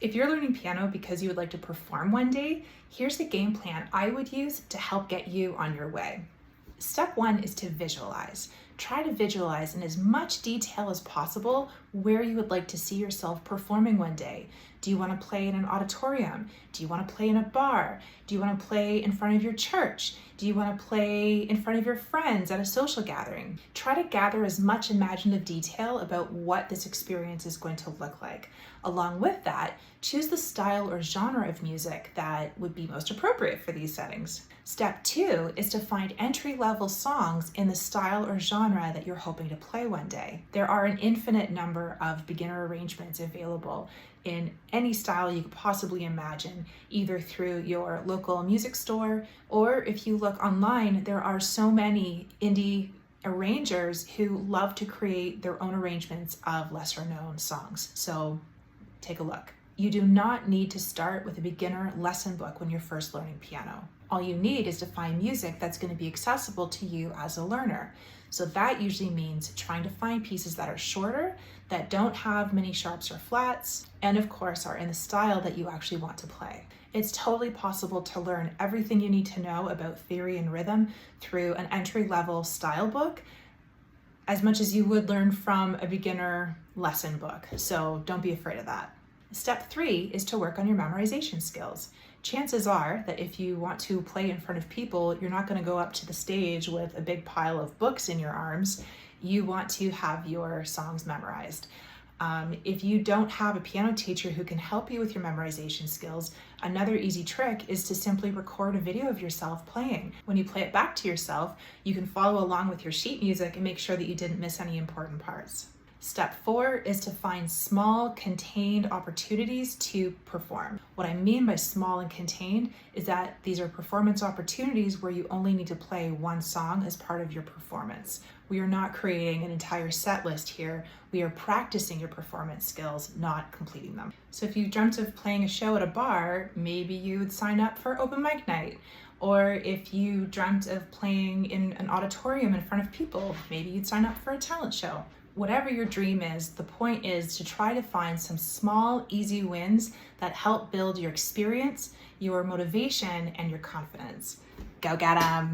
If you're learning piano because you would like to perform one day, here's the game plan I would use to help get you on your way. Step one is to visualize. Try to visualize in as much detail as possible where you would like to see yourself performing one day. Do you want to play in an auditorium? Do you want to play in a bar? Do you want to play in front of your church? Do you want to play in front of your friends at a social gathering? Try to gather as much imaginative detail about what this experience is going to look like. Along with that, choose the style or genre of music that would be most appropriate for these settings. Step two is to find entry-level songs in the style or genre that you're hoping to play one day. There are an infinite number of beginner arrangements available in any style you could possibly imagine, either through your local music store, or if you look online, there are so many indie arrangers who love to create their own arrangements of lesser known songs. So take a look. You do not need to start with a beginner lesson book when you're first learning piano. All you need is to find music that's going to be accessible to you as a learner. So that usually means trying to find pieces that are shorter, that don't have many sharps or flats, and of course are in the style that you actually want to play. It's totally possible to learn everything you need to know about theory and rhythm through an entry-level style book, as much as you would learn from a beginner lesson book. So don't be afraid of that. Step three is to work on your memorization skills. Chances are that if you want to play in front of people, you're not going to go up to the stage with a big pile of books in your arms. You want to have your songs memorized. If you don't have a piano teacher who can help you with your memorization skills, another easy trick is to simply record a video of yourself playing. When you play it back to yourself, you can follow along with your sheet music and make sure that you didn't miss any important parts. Step four is to find small, contained opportunities to perform. What I mean by small and contained is that these are performance opportunities where you only need to play one song as part of your performance. We are not creating an entire set list here. We are practicing your performance skills, not completing them. So if you dreamt of playing a show at a bar, maybe you would sign up for open mic night. Or if you dreamt of playing in an auditorium in front of people, maybe you'd sign up for a talent show. Whatever your dream is, the point is to try to find some small, easy wins that help build your experience, your motivation, and your confidence. Go get 'em!